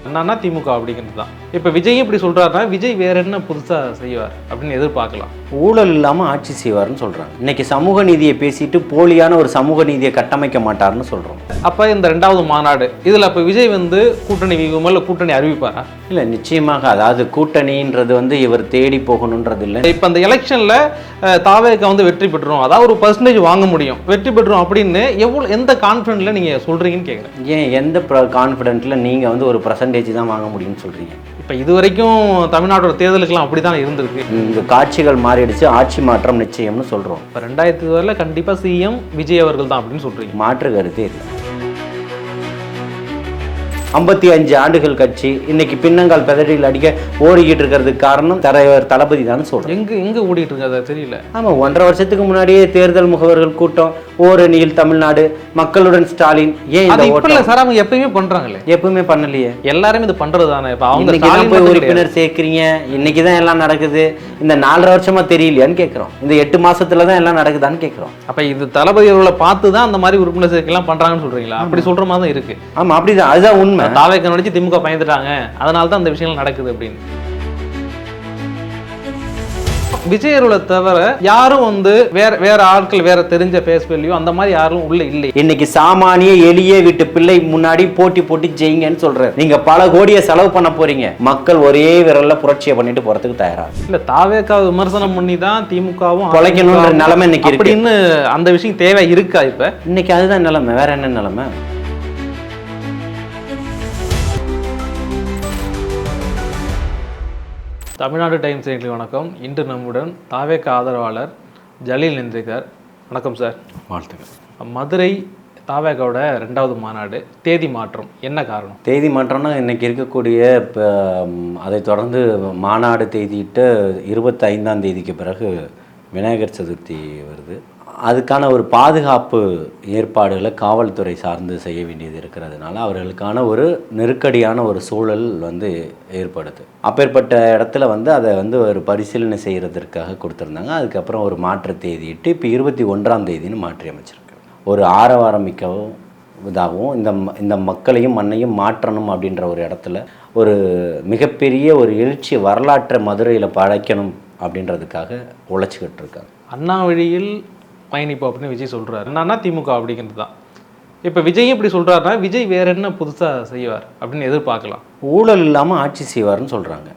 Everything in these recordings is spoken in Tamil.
என்னன்னா திமுக அப்படிங்கிறது தான். இப்போ விஜய் இப்படி சொல்கிறாருன்னா விஜய் வேற என்ன புதுசாக செய்வார் அப்படின்னு எதிர்பார்க்கலாம். ஊழல் இல்லாமல் ஆட்சி செய்வார்னு சொல்கிறாங்க. இன்னைக்கு சமூக நீதியை பேசிட்டு போலியான ஒரு சமூக நீதியை கட்டமைக்க மாட்டார்னு சொல்கிறோம். அப்போ இந்த 2வது மாநாடு இதில் அப்போ விஜய் கூட்டணி வியூகமா இல்லை கூட்டணி அறிவிப்பாரா? இல்லை, நிச்சயமாக. அதாவது கூட்டணின்றது இவர் தேடி போகணுன்றது இல்லை. இப்போ அந்த எலெக்ஷனில் தாவேக வெற்றி பெற்றுரும், அதாவது ஒரு பர்சன்டேஜ் வாங்க முடியும், வெற்றி பெற்றுரும் அப்படின்னு எந்த கான்ஃபிடென்ட்ல நீங்கள் சொல்கிறீங்கன்னு கேட்குறேன். ஏன் எந்த கான்ஃபிடென்ட்டில் நீங்கள் ஒரு பர்சன்டேஜ் தான் வாங்க முடியும்னு சொல்கிறீங்க? இப்போ இது வரைக்கும் தமிழ்நாட்டோட தேர்தலுக்கெல்லாம் அப்படி தான் இருந்திருக்கு. இந்த காட்சிகள் மாறிடுச்சு, ஆட்சி மாற்றம் நிச்சயம்னு சொல்கிறோம். இப்போ 2020 கண்டிப்பாக சிஎம் விஜய் அவர்கள் தான் அப்படின்னு சொல்கிறீங்க. மாற்று கருத்தே இல்லை. 55 ஆண்டுகள் கட்சி இன்னைக்கு பின்னங்கால் பெதடியில் அடிக்க ஓடிக்கிட்டு இருக்கிறதுக்கு காரணம் தலைவர் தளபதி தான் சொல்றேன். எங்க ஓடிட்டு இருக்கு அது தெரியல. ஆமா, 1.5 வருஷத்துக்கு முன்னாடியே தேர்தல் முகவர்கள் கூட்டம், ஓரணியில் தமிழ்நாடு, மக்களுடன் ஸ்டாலின். ஏன் இந்த ஓட்டல சார் அவங்க எப்பயுமே பண்றாங்களே? எப்பவுமே பண்ணலையே. எல்லாரும் இது பண்றது தானே. இப்ப அவங்க போய் உறுப்பினர் சேர்க்கிறீங்க, இன்னைக்குதான் எல்லாம் நடக்குது. இந்த 4.5 வருஷமா தெரியலையான்னு கேட்கிறோம். இந்த 8 மாசத்துலதான் எல்லாம் நடக்குதான்னு கேட்கிறோம். அப்ப இது தளபதி அவர்களை பார்த்து தான் அந்த மாதிரி உறுப்பினர் சேர்க்கலாம் பண்றாங்கன்னு சொல்றீங்களா? அப்படி சொல்ற மாதிரி தான் இருக்கு. ஆமா, அப்படிதான். அதுதான் உண்மை. தாவேக்க நடிச்சு திமுக பயந்துட்டாங்க, அதனால தான் அந்த விஷயங்கள் நடக்குது அப்படின்னு. விஜய் அவர்களை தவிர யாரும் வேற ஆட்கள், வேற தெரிஞ்ச பேஸ் வேல்யூ அந்த மாதிரி யாரும் உள்ள இல்லை. இன்னைக்கு சாமானிய எளிய வீட்டு பிள்ளை முன்னாடி போட்டி ஜெயிங்கன்னு சொல்ற. நீங்க பல கோடியை செலவு பண்ண போறீங்க, மக்கள் ஒரே விரல்ல புரட்சியை பண்ணிட்டு போறதுக்கு தயாரா இல்ல. தாவேக்கா விமர்சனம் பண்ணி தான் திமுகவும் குலைக்கணும்ன்ற நிலைமை இன்னைக்கு இருக்கு. அப்படின்னு அந்த விஷயம் தேவை இருக்கா? இப்ப இன்னைக்கு அதுதான் நிலைமை. வேற என்ன நிலைமை? தமிழ்நாடு டைம்ஸ் செய்திகளுக்கு வணக்கம். இன்று நம்முடன் தாவேக ஆதரவாளர் ஜலீல் நெந்திரிகர். வணக்கம் சார். வாழ்த்துக்கள். மதுரை தாவேகாவோட 2வது மாநாடு தேதி மாற்றம், என்ன காரணம்? தேதி மாற்றம்னா இன்னைக்கு இருக்கக்கூடிய இப்போ அதை தொடர்ந்து மாநாடு தேதியிட்டு 25ஆம் தேதிக்கு பிறகு விநாயகர் சதுர்த்தி வருது. அதுக்கான ஒரு பாதுகாப்பு ஏற்பாடுகளை காவல்துறை சார்ந்து செய்ய வேண்டியது இருக்கிறதுனால அவர்களுக்கான ஒரு நெருக்கடியான ஒரு சூழல் ஏற்படுது. அப்பேற்பட்ட இடத்துல அதை ஒரு பரிசீலனை செய்கிறதற்காக கொடுத்துருந்தாங்க. அதுக்கப்புறம் ஒரு மாற்று தேதியிட்டு இப்போ 21ஆம் தேதின்னு மாற்றி அமைச்சிருக்கு. ஒரு ஆரவாரமிக்கவும் இதாகவும் இந்த மக்களையும் மண்ணையும் மாற்றணும் அப்படின்ற ஒரு இடத்துல ஒரு மிகப்பெரிய ஒரு எழுச்சி வரலாற்றை மதுரையில் படைக்கணும் அப்படின்றதுக்காக உழைச்சிக்கிட்டு இருக்காங்க. அண்ணா வழியில் பயணிப்போம் அப்படின்னு விஜய் சொல்கிறாரு. என்னன்னா திமுக அப்படிங்கிறது தான். இப்போ விஜய் இப்படி சொல்கிறாருன்னா விஜய் வேற என்ன புதுசாக செய்வார் அப்படின்னு எதிர்பார்க்கலாம். ஊழல் இல்லாமல் ஆட்சி செய்வார்னு சொல்கிறாங்க.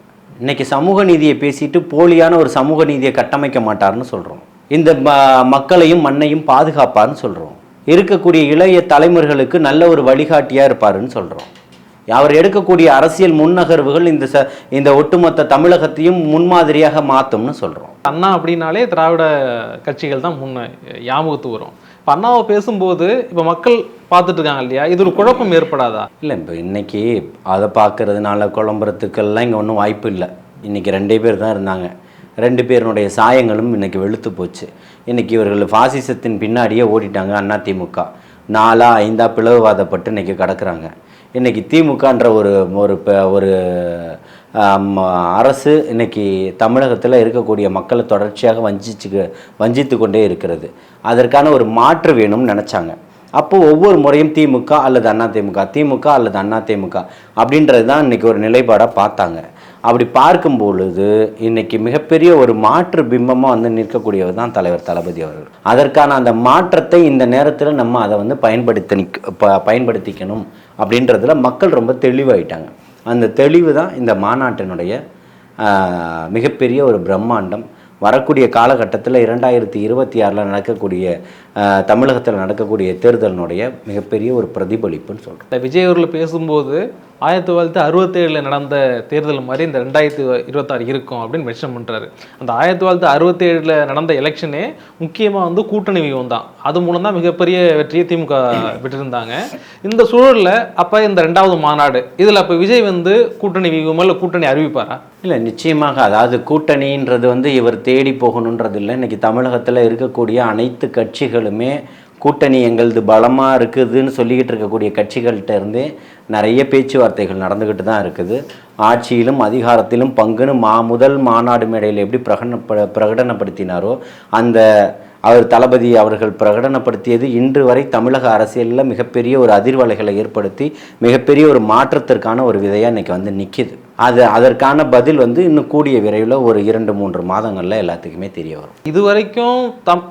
இன்னைக்கு சமூக நீதியை பேசிட்டு போலியான ஒரு சமூக நீதியை கட்டமைக்க மாட்டார்னு சொல்கிறோம். இந்த மக்களையும் மண்ணையும் பாதுகாப்பார்னு சொல்கிறோம். இருக்கக்கூடிய இளைய தலைமுறைகளுக்கு நல்ல ஒரு வழிகாட்டியாக இருப்பாருன்னு சொல்கிறோம். அவர் எடுக்கக்கூடிய அரசியல் முன்னகர்வுகள் இந்த ஒட்டுமொத்த தமிழகத்தையும் முன்மாதிரியாக மாற்றும்னு சொல்கிறோம். அண்ணா அப்படின்னாலே திராவிட கட்சிகள் தான் ஞாபகத்து வரும். இப்போ அண்ணாவை பேசும்போது இப்போ மக்கள் பார்த்துட்டு இருக்காங்க இல்லையா, இது ஒரு குழப்பம் ஏற்படாதா? இல்லை, இப்போ இன்னைக்கு அதை பார்க்கறதுனால குழம்புறதுக்கெல்லாம் இங்கே ஒன்றும் வாய்ப்பு இல்லை. இன்றைக்கி 2 பேர் தான் இருந்தாங்க. 2 பேருடைய சாயங்களும் இன்றைக்கி வெளுத்து போச்சு. இன்றைக்கி இவர்கள் பாசிசத்தின் பின்னாடியே ஓடிட்டாங்க. அண்ணா திமுக 4 5 பிளவுவாதப்பட்டு இன்றைக்கி கிடக்குறாங்க. இன்றைக்கி திமுகன்ற ஒரு அரசு இன்றைக்கி தமிழகத்தில் இருக்கக்கூடிய மக்களை தொடர்ச்சியாக வஞ்சித்து கொண்டே இருக்கிறது. அதற்கான ஒரு மாற்று வேணும்னு நினச்சாங்க. அப்போது ஒவ்வொரு முறையும் திமுக அல்லது அதிமுக, திமுக அல்லது அதிமுக அப்படின்றது தான் இன்றைக்கி ஒரு நிலைப்பாடாக பார்த்தாங்க. அப்படி பார்க்கும் பொழுது இன்றைக்கி மிகப்பெரிய ஒரு மாற்று பிம்பமாக நிற்கக்கூடியவர் தான் தலைவர் தளபதி அவர்கள். அதற்கான அந்த மாற்றத்தை இந்த நேரத்தில் நம்ம அதை பயன்படுத்திக்கணும் அப்படின்றதுல மக்கள் ரொம்ப தெளிவாயிட்டாங்க. அந்த தெளிவு தான் இந்த மாநாட்டினுடைய மிகப்பெரிய ஒரு பிரம்மாண்டம். வரக்கூடிய காலகட்டத்தில் 2026 நடக்கக்கூடிய தமிழகத்தில் நடக்கக்கூடிய தேர்தலினுடைய மிகப்பெரிய ஒரு பிரதிபலிப்புன்னு சொல்கிறேன். விஜய் அவர்கள் பேசும்போது 1967 நடந்த தேர்தல் மாதிரி இந்த 2026 இருக்கும் அப்படின்னு மென்ஷன் பண்ணுறாரு. அந்த 1967 நடந்த எலெக்ஷனே முக்கியமாக கூட்டணி வியூகம் தான். அது மூலம் தான் மிகப்பெரிய வெற்றியை திமுக பெற்றிருந்தாங்க. இந்த சூழலில் அப்போ இந்த 2வது மாநாடு இதில் அப்போ விஜய் கூட்டணி வியூகமா இல்லை கூட்டணி அறிவிப்பாரா? இல்லை, நிச்சயமாக. அதாவது கூட்டணின்றது இவர் தேடி போகணுன்றது இல்லை. இன்றைக்கி தமிழகத்தில் இருக்கக்கூடிய அனைத்து கட்சிகளுமே கூட்டணி எங்களது பலமாக இருக்குதுன்னு சொல்லிக்கிட்டு இருக்கக்கூடிய கட்சிகள்கிட்ட இருந்தே நிறைய பேச்சுவார்த்தைகள் நடந்துக்கிட்டு தான் இருக்குது. ஆட்சியிலும் அதிகாரத்திலும் பங்குன்னு முதல் மாநாடு மேடையில் எப்படி பிரகடனப்படுத்தினாரோ அந்த அவர் தளபதி அவர்கள் பிரகடனப்படுத்தியது இன்று வரை தமிழக அரசியலில் மிகப்பெரிய ஒரு அதிர்வலைகளை ஏற்படுத்தி மிகப்பெரிய ஒரு மாற்றத்திற்கான ஒரு விதையாக இன்னைக்கு வந்து நிற்கிது. அதற்கான பதில் வந்து இன்னும் கூடிய விரைவில் ஒரு 2-3 மாதங்களில் எல்லாத்துக்குமே தெரிய வரும். இதுவரைக்கும்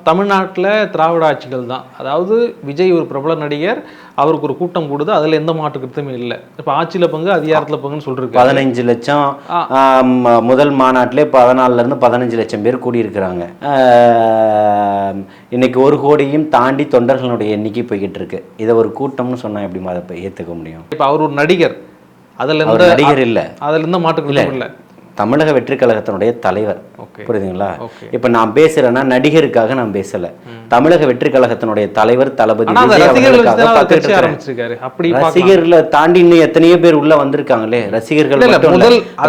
தமிழ்நாட்டில் திராவிட ஆட்சிகள் தான். அதாவது விஜய் ஒரு பிரபல நடிகர், அவருக்கு ஒரு கூட்டம் கூடுது, அதில் எந்த மாற்று கருத்துமே இல்லை. இப்போ ஆட்சியில் பங்கு அதிகாரத்தில் பங்குன்னு சொல்லிருக்கு. 15 லட்சம் முதல் மாநாட்டிலே 14லேருந்து 15 லட்சம் பேர் கூடியிருக்கிறாங்க. இன்னைக்கு 1 கோடியும் தாண்டி தொண்டர்களுடைய எண்ணிக்கை போய்கிட்டு இருக்கு. இதை ஒரு கூட்டம்னு சொன்னால் எப்படி அதை ஏற்றுக்க முடியும்? இப்போ அவர் ஒரு நடிகர், அதில் நடிகர் இல்லை, அதில் இருந்த மாற்று இல்லை. தமிழக வெற்றி கழகத்தினுடைய தலைவர். புரியுதுங்களா? இப்போ நான் பேசுறேன்னா நடிகருக்காக நான் பேசல. தமிழக வெற்றி கழகத்தினுடைய தலைவர் தளபதி ரசிகர்களை தாண்டி இன்னும் எத்தனையோ பேர் உள்ள வந்திருக்காங்களே.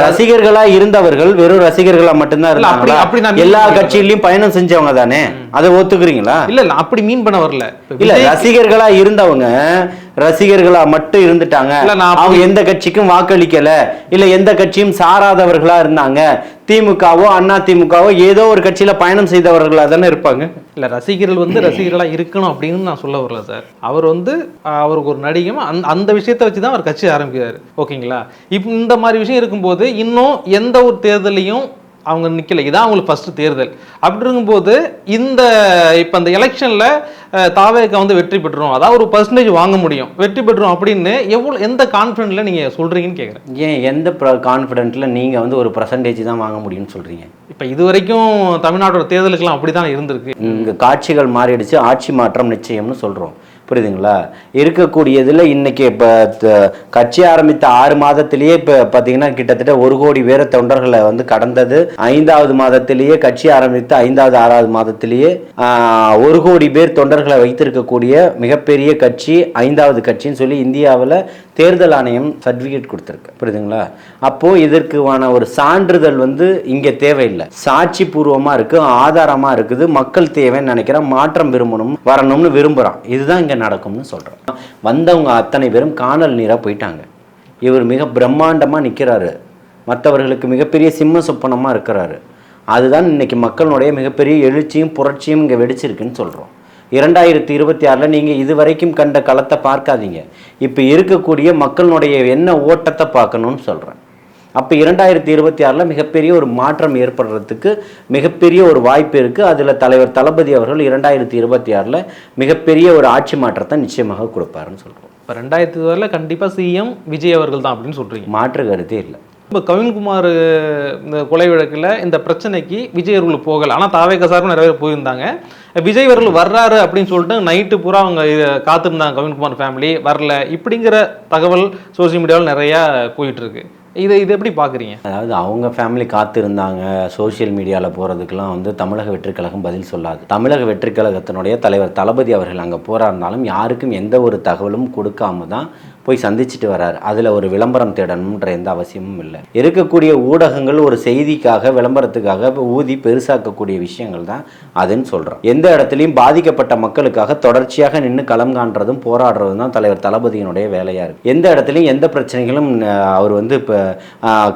ரசிகர்களா இருந்தவர்கள் வெறும் ரசிகர்களா மட்டும்தான் இருந்தாங்க. எல்லா கட்சியிலயும் பயணம் செஞ்சவங்க தானே, அதை ஒத்துக்குறீங்களா? இல்ல அப்படி மீன் பண்ண வரல. இல்ல ரசிகர்களா இருந்தவங்க ரசிகர்களா மட்டும் இருந்துட்டாங்க. அவங்க எந்த கட்சிக்கும் வாக்களிக்கல, இல்ல எந்த கட்சியும் சாராதவர்களா இருந்தாங்க. திமுகவோ அண்ணா திமுகவோ ஏதோ ஒரு கட்சியில பயணம் செய்தவர்களா தானே இருப்பாங்க. இல்ல ரசிகர்கள் வந்து ரசிகர்களா இருக்கணும் அப்படின்னு நான் சொல்ல வரல சார். அவர் வந்து அவருக்கு ஒரு நடிகம், அந்த விஷயத்தை வச்சுதான் அவர் கட்சி ஆரம்பிக்கிறாரு. ஓகேங்களா? இப்போ இந்த மாதிரி விஷயம் இருக்கும்போது இன்னும் எந்த ஒரு தேர்தலையும் அவங்க நிற்கல. இதான் அவங்களுக்கு ஃபர்ஸ்ட் தேர்தல். அப்படி இருக்கும்போது இப்போ அந்த எலெக்ஷனில் தாவேக வந்து வெற்றி பெற்றுரும், அதாவது ஒரு பர்சன்டேஜ் வாங்க முடியும், வெற்றி பெற்றுரும் அப்படின்னு எந்த கான்ஃபிடென்ட்ல நீங்கள் சொல்கிறீங்கன்னு கேட்குறேன். ஏன் எந்த கான்ஃபிடென்ட்ல நீங்கள் வந்து ஒரு பர்சன்டேஜ் தான் வாங்க முடியும்னு சொல்கிறீங்க? இப்போ இது வரைக்கும் தமிழ்நாட்டோட தேர்தலுக்கெல்லாம் அப்படி தான் இருந்திருக்கு. இங்கே காட்சிகள் மாறிடுச்சு, ஆட்சி மாற்றம் நிச்சயம்னு சொல்கிறோம். புரியுதுங்களா? இருக்கக்கூடியதில் இன்னைக்கு இப்போ கட்சி ஆரம்பித்த 6 மாதத்திலேயே இப்போ பார்த்தீங்கன்னா கிட்டத்தட்ட 1 கோடி பேர தொண்டர்களை வந்து கடந்தது. 5வது மாதத்திலேயே கட்சி ஆரம்பித்து 5வது 6வது மாதத்திலேயே 1 கோடி பேர் தொண்டர்களை வைத்திருக்கக்கூடிய மிகப்பெரிய கட்சி 5வது கட்சின்னு சொல்லி இந்தியாவில் தேர்தல் ஆணையம் சர்டிஃபிகேட் கொடுத்துருக்கு. புரியுதுங்களா? அப்போது இதற்கான ஒரு சான்றிதழ் வந்து இங்கே தேவையில்லை, சாட்சி பூர்வமாக இருக்குது, ஆதாரமாக இருக்குது. மக்கள் தேவைன்னு நினைக்கிறேன், மாற்றம் வரணும்னு விரும்புகிறான். இதுதான் இங்கே நடக்கும்னு சொல்கிறேன். வந்தவங்க அத்தனை பேரும் காணல் நீராக போயிட்டாங்க. இவர் மிக பிரம்மாண்டமாக நிற்கிறாரு, மற்றவர்களுக்கு மிகப்பெரிய சிம்ம சொப்பனமாக இருக்கிறாரு. அதுதான் இன்னைக்கு மக்களுடைய மிகப்பெரிய எழுச்சியும் புரட்சியும் இங்கே வெடிச்சிருக்குன்னு சொல்கிறோம். 2026 நீங்கள் இது வரைக்கும் கண்ட களத்தை பார்க்காதீங்க, இப்போ இருக்கக்கூடிய மக்களுடைய என்ன ஓட்டத்தை பார்க்கணும்னு சொல்கிறேன். அப்போ 2026 மிகப்பெரிய ஒரு மாற்றம் ஏற்படுறதுக்கு மிகப்பெரிய ஒரு வாய்ப்பு இருக்குது. அதில் தலைவர் தளபதி அவர்கள் 2026 மிகப்பெரிய ஒரு ஆட்சி மாற்றத்தை நிச்சயமாக கொடுப்பாருன்னு சொல்கிறோம். இப்போ 2026 கண்டிப்பாக சிஎம் விஜய் அவர்கள் தான் அப்படின்னு சொல்கிறீங்க? மாற்று கருத்தே இல்லை. இப்போ கவின்குமார் இந்த கொலை வழக்கில் இந்த பிரச்சனைக்கு விஜய் அவர்கள் போகலை, ஆனால் தாவேக சார்பு நிறைய பேர் போயிருந்தாங்க. விஜய் அவர்கள் வர்றாரு அப்படின்னு சொல்லிட்டு நைட்டு பூரா அவங்க காத்திருந்தாங்க, கவின்குமார் ஃபேமிலி வரல இப்படிங்கிற தகவல் சோசியல் மீடியாவில் நிறையா போயிட்டுருக்கு. இதை எப்படி பார்க்குறீங்க? அதாவது அவங்க ஃபேமிலி காத்திருந்தாங்க சோசியல் மீடியாவில் போகிறதுக்கெல்லாம் வந்து தமிழக வெற்றிக் கழகம் பதில் சொல்லாது. தமிழக வெற்றிக் கழகத்தினுடைய தலைவர் தளபதி அவர்கள் அங்கே போகிறாருந்தாலும் யாருக்கும் எந்த ஒரு தகவலும் கொடுக்காம தான் போய் சந்திச்சுட்டு வர்றாரு. அதில் ஒரு விளம்பரம் தேடணுன்ற எந்த அவசியமும் இல்லை. இருக்கக்கூடிய ஊடகங்கள் ஒரு செய்திக்காக விளம்பரத்துக்காக ஊதி பெருசாக்கக்கூடிய விஷயங்கள் தான் அதுன்னு சொல்கிறோம். எந்த இடத்துலையும் பாதிக்கப்பட்ட மக்களுக்காக தொடர்ச்சியாக நின்று களம் காண்றதும் போராடுறதும் தான் தலைவர் தளபதியினுடைய வேலையாக இருக்குது. எந்த இடத்துலையும் எந்த பிரச்சனைகளும் அவர் வந்து இப்போ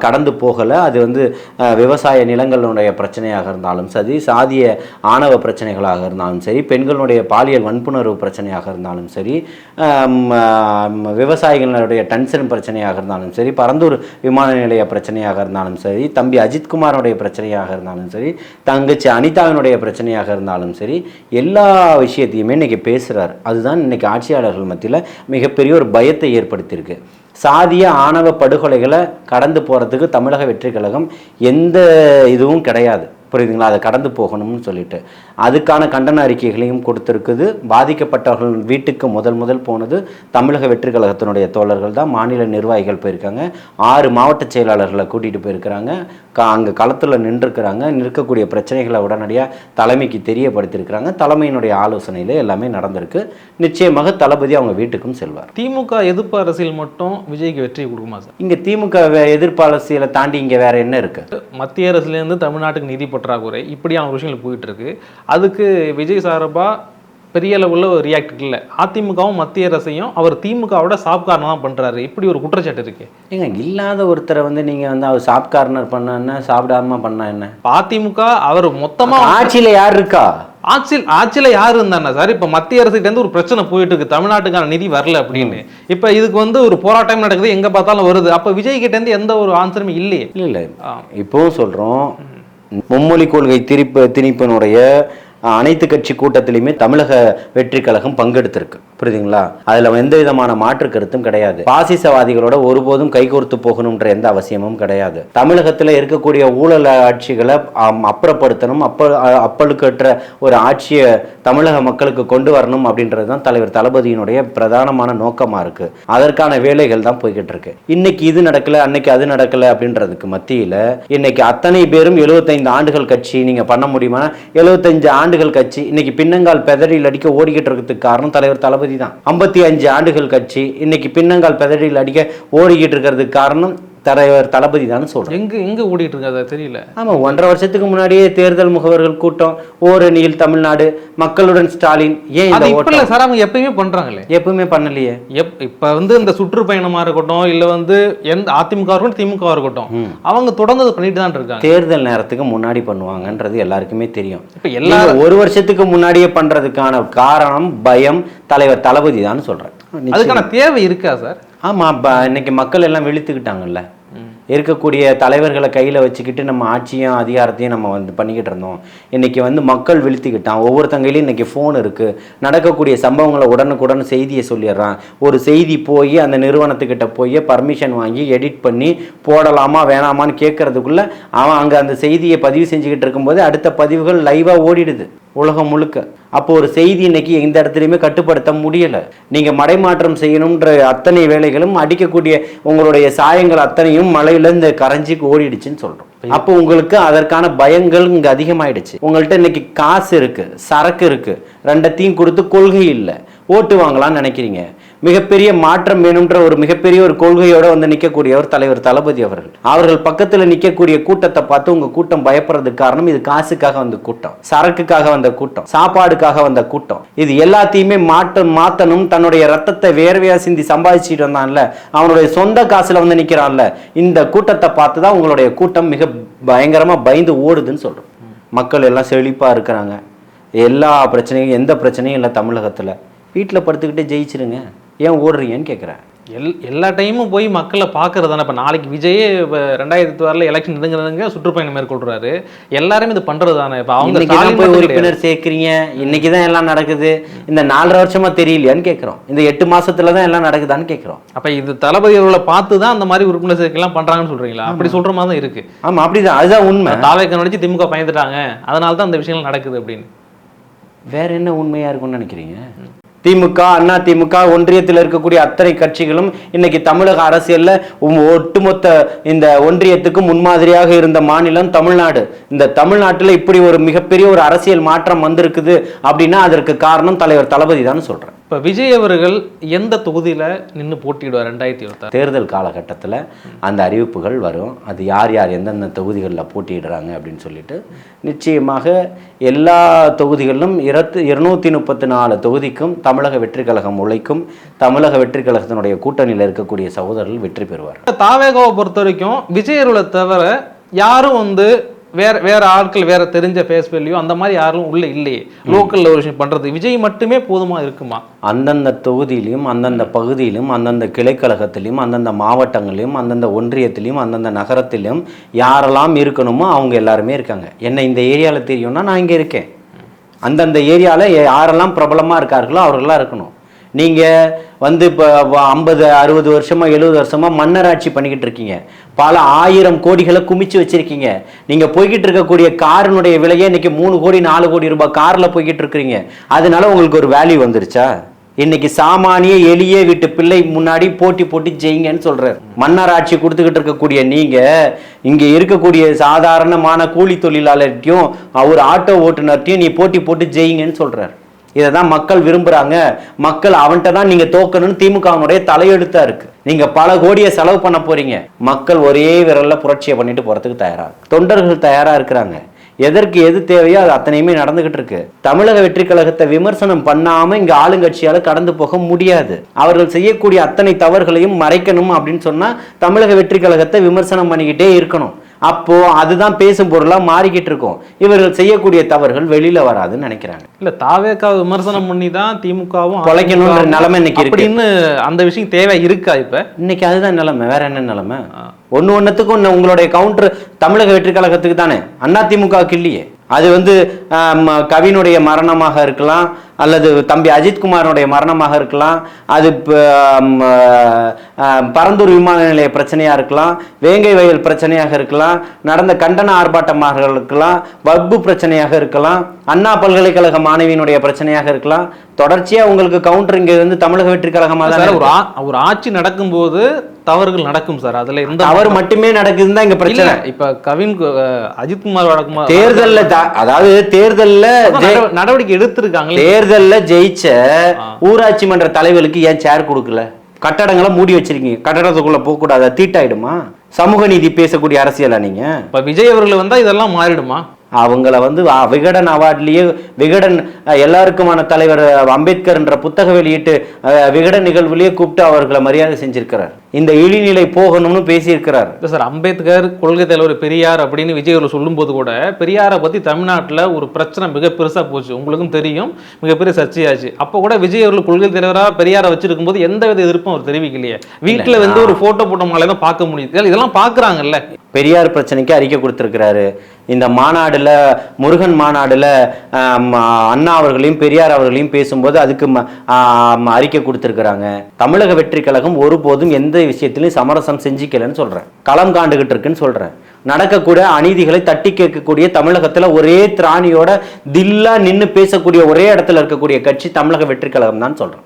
கடந்து போகலை. அது வந்து விவசாய நிலங்களுடைய பிரச்சனையாக இருந்தாலும் சரி, சாதிய ஆணவ பிரச்சனைகளாக இருந்தாலும் சரி, பெண்களுடைய பாலியல் வன்புணர்வு பிரச்சனையாக இருந்தாலும் சரி, விவசாயிகளுடைய டென்ஷன் பிரச்சனையாக இருந்தாலும் சரி, பரந்தூர் விமான நிலைய பிரச்சனையாக இருந்தாலும் சரி, தம்பி அஜித்குமாரோடைய பிரச்சனையாக இருந்தாலும் சரி, தங்கச்சி அனிதாவினுடைய பிரச்சனையாக இருந்தாலும் சரி, எல்லா விஷயத்தையுமே இன்னைக்கு பேசுகிறார். அதுதான் இன்னைக்கு ஆட்சியாளர்கள் மத்தியில் மிகப்பெரிய ஒரு பயத்தை ஏற்படுத்தியிருக்கு. சாதிய ஆணவ படுகொலைகளை கடந்து போகிறதுக்கு தமிழக வெற்றிக் கழகம் எந்த இதுவும் கிடையாது. புரியுதுங்களா? அதை கடந்து போகணும்னு சொல்லிட்டு அதுக்கான கண்டன அறிக்கைகளையும் கொடுத்துருக்குது. பாதிக்கப்பட்டவர்கள் வீட்டுக்கு முதல் போனது தமிழக வெற்றிக் கழகத்தினுடைய தோழர்கள் தான். மாநில நிர்வாகிகள் போயிருக்காங்க, 6 மாவட்ட செயலாளர்களை கூட்டிகிட்டு போயிருக்கிறாங்க. அங்கே களத்தில் நின்றுருக்கிறாங்க. நிற்கக்கூடிய பிரச்சனைகளை உடனடியாக தலைமைக்கு தெரியப்படுத்தியிருக்கிறாங்க. தலைமையினுடைய ஆலோசனையில் எல்லாமே நடந்திருக்கு. நிச்சயமாக தளபதி அவங்க வீட்டுக்கும் செல்வார். திமுக எதிர்ப்பு அரசியல் மட்டும் விஜய்க்கு வெற்றி கொடுக்குமா சார்? இங்கே திமுக எதிர்ப்பு அரசியலை தாண்டி இங்கே வேற என்ன இருக்குது? மத்திய அரசுலேருந்து தமிழ்நாட்டுக்கு நிதி பற்றாக்குறை இப்படியான ஒரு விஷயங்கள் போயிட்டு இருக்கு. அதுக்கு விஜய் சார்பா பெரிய அளவுள்ள ஒரு ரியாக்ட் இல்லை. அதிமுகவும் மத்திய அரசையும் அவர் திமுகவோட சாப் கார்னர் தான் பண்றாரு, இப்படி ஒரு குற்றச்சாட்டு இருக்கு. ஏங்க இல்லாத ஒருத்தரை வந்து நீங்க வந்து அவர் சாப் கார்னர் பண்ண என்ன, சாப்பிடாம பண்ண என்ன? அதிமுக அவர் மொத்தமா ஆட்சியில யார் இருக்கா? ஆட்சியில யாரு இருந்தாங்க சார்? இப்ப மத்திய அரசுகிட்ட இருந்து ஒரு பிரச்சனை போயிட்டு இருக்கு, தமிழ்நாட்டுக்கான நிதி வரல அப்படின்னு. இப்ப இதுக்கு வந்து ஒரு போராட்டம் நடக்குது, எங்க பார்த்தாலும் வருது. அப்ப விஜய் கிட்ட இருந்து எந்த ஒரு ஆன்சருமே இல்லையே. இல்ல இப்பவும் சொல்றோம், மும்மொழி கொள்கை திணிப்பினுடைய அனைத்து கட்சி கூட்டத்திலையுமே தமிழக வெற்றி கழகம் பங்கெடுத்திருக்கு, புரியுதுங்களா? அதுல எந்த விதமான மாற்று கருத்தும் கிடையாது. பாசிசவாதிகளோட ஒருபோதும் கைகோர்த்து போகணும்ன்ற எந்த அவசியமும் கிடையாது. தமிழகத்துல இருக்கக்கூடிய ஊழல் ஆட்சிகளை அப்புறப்படுத்தணும், அப்பழுக்கற்ற ஒரு ஆட்சியை தமிழக மக்களுக்கு கொண்டு வரணும் அப்படின்றது தான் தலைவர் தளபதியினுடைய பிரதானமான நோக்கமா இருக்கு. அதற்கான வேலைகள் தான் போய்கிட்டு இருக்கு. இன்னைக்கு இது நடக்கல, அன்னைக்கு அது நடக்கல அப்படின்றதுக்கு மத்தியில இன்னைக்கு அத்தனை பேரும் 75 ஆண்டுகள் கட்சி நீங்க பண்ண முடியுமா? 75 ஆண்டுகள் கட்சி இன்னைக்கு பின்னங்கால் பெதறியில் அடிக்க ஓடிக்கிட்டு இருக்கிறதுக்கு காரணம் தலைவர் தளபதி தான். 55 ஆண்டுகள் கட்சி இன்னைக்கு பின்னங்கால் பெதறியில் அடிக்க ஓடிக்கிட்டு இருக்கிறதுக்கு காரணம் தலைவர் தளபதி தான் சொல்றேன். எங்க ஓடிட்டு இருக்காது தெரியல. ஆமா, 1.5 வருஷத்துக்கு முன்னாடியே தேர்தல் முகவர்கள் கூட்டம், ஓரணியில் தமிழ்நாடு, மக்களுடன் ஸ்டாலின். ஏன் இந்த ஓட்டம் சார் அவங்க எப்பயுமே பண்றாங்களே? எப்பவுமே பண்ணலையே. இப்ப வந்து இந்த சுற்றுப்பயணமா இருக்கட்டும், இல்ல வந்து எந்த அதிமுக இருக்கட்டும் திமுக இருக்கட்டும், அவங்க தொடர்ந்து பண்ணிட்டு தான் இருக்காங்க. தேர்தல் நேரத்துக்கு முன்னாடி பண்ணுவாங்கன்றது எல்லாருக்குமே தெரியும். இப்ப எல்லாரும் 1 வருஷத்துக்கு முன்னாடியே பண்றதுக்கான காரணம் பயம் தலைவர் தளபதி தான் சொல்றேன். அதுக்கான தேவை இருக்கா சார்? ஆமா, இன்னைக்கு மக்கள் எல்லாம் விழித்துக்கிட்டாங்கல்ல. இருக்கக்கூடிய தலைவர்களை கையில் வச்சுக்கிட்டு நம்ம ஆட்சியும் அதிகாரத்தையும் நம்ம வந்து பண்ணிக்கிட்டு இருந்தோம். இன்னைக்கு வந்து மக்கள் விழித்துக்கிட்டான். ஒவ்வொருத்தங்கையிலும் இன்னைக்கு ஃபோன் இருக்குது. நடக்கக்கூடிய சம்பவங்களை உடனுக்குடன் செய்தியை சொல்லிடுறான். ஒரு செய்தி போய் அந்த நிறுவனத்துக்கிட்ட போய் பர்மிஷன் வாங்கி எடிட் பண்ணி போடலாமா வேணாமான்னு கேட்கறதுக்குள்ள அவன் அங்கே அந்த செய்தியை பதிவு செஞ்சுக்கிட்டு இருக்கும்போது அடுத்த பதிவுகள் லைவாக ஓடிடுது உலகம் முழுக்க. அப்போ ஒரு செய்தி இன்னைக்கு எந்த இடத்துலையுமே கட்டுப்படுத்த முடியலை. நீங்கள் மடைமாற்றம் செய்யணுன்ற அத்தனை வேலைகளும் அடிக்கக்கூடிய உங்களுடைய சாயங்கள் அத்தனையும் மழையில இந்த கரைஞ்சிக்கு ஓடிடுச்சுன்னு சொல்கிறோம். அப்போ உங்களுக்கு அதற்கான பயங்கள் இங்கே அதிகமாயிடுச்சு. உங்கள்கிட்ட இன்னைக்கு காசு இருக்கு, சரக்கு இருக்கு, ரெண்டத்தையும் கொடுத்து கொள்கை இல்லை, ஓட்டு வாங்கலாம்னு நினைக்கிறீங்க. மிகப்பெரிய மாற்றம் வேணும்ன்ற ஒரு மிகப்பெரிய ஒரு கொள்கையோட வந்து நிற்கக்கூடியவர் தலைவர் தளபதி அவர்கள். அவர்கள் பக்கத்தில் நிற்கக்கூடிய கூட்டத்தை பார்த்து உங்க கூட்டம் பயப்படுறதுக்கு காரணம் இது காசுக்காக வந்த கூட்டம், சரக்குக்காக வந்த கூட்டம், சாப்பாடுக்காக வந்த கூட்டம். இது எல்லாத்தையுமே மாற்றணும். தன்னுடைய ரத்தத்தை வேர்வையா சிந்தி சம்பாதிச்சுட்டு வந்தான்ல, அவனுடைய சொந்த காசுல வந்து நிற்கிறான்ல, இந்த கூட்டத்தை பார்த்து தான் உங்களுடைய கூட்டம் மிக பயங்கரமா பயந்து ஓடுதுன்னு சொல்றோம். மக்கள் எல்லாம் செழிப்பா இருக்கிறாங்க, எல்லா பிரச்சனையும் எந்த பிரச்சனையும் இல்லை தமிழகத்துல. வீட்டில் படுத்துக்கிட்டே ஜெயிச்சிருங்க, ஏன் ஓடுறீங்கன்னு கேட்குறேன். எல்லா டைமும் போய் மக்களை பார்க்கறது தானே. இப்போ நாளைக்கு விஜயே இப்போ 2006 எலெக்ஷன் இதுங்கிறதுங்க சுற்றுப்பயணம் மேற்கொள்றாரு. எல்லாருமே இது பண்றது தானே. இப்போ அவங்க போய் உறுப்பினர் சேர்க்குறீங்க, இன்னைக்கு தான் எல்லாம் நடக்குது, இந்த 4.5 வருஷமா தெரியலையான்னு கேட்குறோம். இந்த 8 மாசத்துல தான் எல்லாம் நடக்குதான்னு கேட்குறோம். அப்போ இது தளபதி அவர்களை பார்த்து தான் அந்த மாதிரி உறுப்பினர் சேர்க்கலாம் பண்றாங்கன்னு சொல்றீங்களா? அப்படி சொல்ற மாதிரி தான் இருக்கு. ஆமா, அப்படிதான், அதுதான் உண்மை. தாவேக்க நடிச்சு திமுக பயந்துட்டாங்க, அதனால தான் அந்த விஷயங்கள் நடக்குது அப்படின்னு. வேற என்ன உண்மையா இருக்கும்னு நினைக்கிறீங்க? திமுக, அண்ணா திமுக, ஒன்றியத்தில் இருக்கக்கூடிய அத்தனை கட்சிகளும் இன்னைக்கு தமிழக அரசியல்ல ஒட்டுமொத்த இந்த ஒன்றியத்துக்கு முன்மாதிரியாக இருந்த மாநிலம் தமிழ்நாடு. இந்த தமிழ்நாட்டில் இப்படி ஒரு மிகப்பெரிய ஒரு அரசியல் மாற்றம் வந்திருக்குது அப்படின்னா அதற்கு காரணம் தலைவர் தளபதி தான் சொல்றேன். இப்போ விஜய் அவர்கள் எந்த தொகுதியில் நின்று போட்டியிடுவார் 2026 தேர்தல் காலகட்டத்தில்? அந்த அறிவிப்புகள் வரும். அது யார் யார் எந்தெந்த தொகுதிகளில் போட்டியிடுறாங்க அப்படின்னு சொல்லிட்டு நிச்சயமாக எல்லா தொகுதிகளிலும் 234 தொகுதிக்கும் தமிழக வெற்றி கழகம் உழைக்கும். தமிழக வெற்றி கழகத்தினுடைய கூட்டணியில் இருக்கக்கூடிய சகோதரர்கள் வெற்றி பெறுவார். தாவேகாவை பொறுத்த வரைக்கும் விஜய் அவர்களை தவிர யாரும் வந்து வேற ஆட்கள், வேற தெரிஞ்ச ஃபேஸ் வேல்யூ அந்த மாதிரி யாரும் உள்ள இல்லையே. லோக்கல்ல ஒரு விஷயம் பண்றது விஜய் மட்டுமே போதுமா இருக்குமா? அந்தந்த தொகுதியிலும், அந்தந்த பகுதியிலும், அந்தந்த கிளைக்கழகத்திலையும், அந்தந்த மாவட்டங்களிலும், அந்தந்த ஒன்றியத்திலையும், அந்தந்த நகரத்திலும் யாரெல்லாம் இருக்கணுமோ அவங்க எல்லாருமே இருக்காங்க. என்ன இந்த ஏரியாவில் தெரியும்னா நான் இங்கே இருக்கேன். அந்தந்த ஏரியாவில் யாரெல்லாம் பிரபலமாக இருக்கார்களோ அவர்களாம் இருக்கணும். நீங்கள் வந்து இப்போ 50, 60 வருஷமா 70 வருஷமா மன்னராட்சி பண்ணிக்கிட்டு இருக்கீங்க. பல 1000 கோடிகளை குமிச்சு வச்சிருக்கீங்க. நீங்கள் போய்கிட்டு இருக்கக்கூடிய காரினுடைய விலையே இன்னைக்கு 3 கோடி 4 கோடி ரூபாய் காரில் போய்கிட்டு இருக்கிறீங்க. அதனால உங்களுக்கு ஒரு வேல்யூ வந்துருச்சா? இன்னைக்கு சாமானிய எளிய வீட்டு பிள்ளை முன்னாடி போட்டி ஜெயிங்கன்னு சொல்றாரு. மன்னராட்சி கொடுத்துக்கிட்டு இருக்கக்கூடிய நீங்க இங்க இருக்கக்கூடிய சாதாரணமான கூலி தொழிலாளர்கிட்டையும் ஒரு ஆட்டோ ஓட்டுநர்கிட்டையும் நீ போட்டி ஜெயிங்கன்னு சொல்றாரு. இதை தான் மக்கள் விரும்புறாங்க. மக்கள் அவன்கிட்ட தான் நீங்க தோக்கணும்னு திமுகவுடைய தலையெழுத்தா இருக்கு. நீங்க பல கோடியை செலவு பண்ண போறீங்க. மக்கள் ஒரே விரல்ல புரட்சியை பண்ணிட்டு போறதுக்கு தயாரா, தொண்டர்கள் தயாரா இருக்கிறாங்க. எதற்கு எது தேவையோ அது அத்தனையுமே நடந்துகிட்டு இருக்கு. தமிழக வெற்றி கழகத்தை விமர்சனம் பண்ணாம இங்க ஆளுங்கட்சியால கடந்து போக முடியாது. அவர்கள் செய்யக்கூடிய அத்தனை தவறுகளையும் மறைக்கணும் அப்படின்னு சொன்னா தமிழக வெற்றி கழகத்தை விமர்சனம் பண்ணிக்கிட்டே இருக்கணும். அப்போ அதுதான் பேசும் பொருளா மாறிக்கிட்டு இருக்கும். இவர்கள் செய்யக்கூடிய தவறுகள் வெளியில வராதுன்னு நினைக்கிறாங்க. இல்ல தாவேக்கா விமர்சனம் பண்ணி தான் திமுகவும் பொழைக்கணும்ன்ற நிலைமை இன்னைக்கு இருக்கு. அப்படின்னு அந்த விஷயம் தேவை இருக்கா இப்ப? இன்னைக்கு அதுதான் நிலைமை, வேற என்ன நிலைமை? ஒண்ணுத்துக்கும் உங்களுடைய கவுண்டர் தமிழக வெற்றி கழகத்துக்கு தானே, அதிமுகவுக்கு இல்லையே. அது கவினுடைய மரணமாக இருக்கலாம், அல்லது தம்பி அஜித்குமாரனுடைய மரணமாக இருக்கலாம், அது பரந்தூர் விமான நிலைய பிரச்சனையாக இருக்கலாம், வேங்கை வயல் பிரச்சனையாக இருக்கலாம், நடந்த கண்டன ஆர்ப்பாட்டமாக இருக்கலாம், வக்பு பிரச்சனையாக இருக்கலாம், அண்ணா பல்கலைக்கழக மாணவியினுடைய பிரச்சனையாக இருக்கலாம். தொடர்ச்சியாக உங்களுக்கு கவுண்டர் இங்கே வந்து தமிழக வெற்றி கழகமாக தான் ஒரு ஆட்சி நடக்கும்போது தவறுகள் நடக்கும் சார். அதுல இருந்த தவறு மட்டுமே நடக்குதுன்னு தான் இங்க பிரச்சனை. இப்ப கவின் அஜித்குமார் வழக்குமா தேர்தல்ல, அதாவது தேர்தல்ல நடவடிக்கை எடுத்திருக்காங்க. தேர்தல்ல ஜெயிச்ச ஊராட்சி மன்ற தலைவர்களுக்கு ஏன் சேர் கொடுக்கல? கட்டடங்களை மூடி வச்சிருக்கீங்க, கட்டடத்துக்குள்ள போக கூடாது, தீட்டாயிடுமா? சமூக நீதி பேசக்கூடிய அரசியலா நீங்க? இப்ப விஜய் அவர்கள் வந்தா இதெல்லாம் மாறிடுமா? அவங்கள வந்து விகடன் அவார்ட்லயே விகடன் எல்லாருக்குமான தலைவர் அம்பேத்கர் என்ற புத்தக வெளியிட்டு விகடன் நிகழ்வுலயே கூப்பிட்டு அவர்களை மரியாதை செஞ்சிருக்கிறார். இந்த இழிநிலை போகணும்னு பேசியிருக்கிறார். சார் அம்பேத்கர் கொள்கை தலைவர் பெரியார் அப்படின்னு விஜய் அவர்கள் சொல்லும் போது கூட பெரியாரை பத்தி தமிழ்நாட்டில் ஒரு பிரச்சனை மிக பெருசா போச்சு, உங்களுக்கும் தெரியும், மிகப்பெரிய சர்ச்சையாச்சு. அப்போ கூட விஜய் அவர்கள் கொள்கை தலைவராக பெரியாரை வச்சிருக்கும் போது எந்த வித எதிர்ப்பும் அவர் தெரிவிக்கலையே. வீட்டுல வந்து ஒரு போட்டோ போட்ட மாலை தான் பார்க்க முடியுது. இதெல்லாம் பாக்குறாங்கல்ல. பெரியார் பிரச்சனைக்கு அறிக்கை கொடுத்திருக்கிறாரு. இந்த மாநாடுல, முருகன் மாநாடுல அண்ணா அவர்களையும் பெரியார் அவர்களையும் பேசும்போது அதுக்கு அறிக்கை கொடுத்திருக்கிறாங்க. தமிழக வெற்றி கழகம் ஒருபோதும் எந்த விஷயத்திலையும் சமரசம் செஞ்சுக்கலன்னு சொல்றேன், களம் காண்டுகிட்டு இருக்குன்னு சொல்றேன். நடக்கக்கூடிய அநீதிகளை தட்டி கேட்கக்கூடிய, தமிழகத்துல ஒரே திராணியோட தில்லா நின்று பேசக்கூடிய ஒரே இடத்துல இருக்கக்கூடிய கட்சி தமிழக வெற்றி கழகம் தான் சொல்றேன்.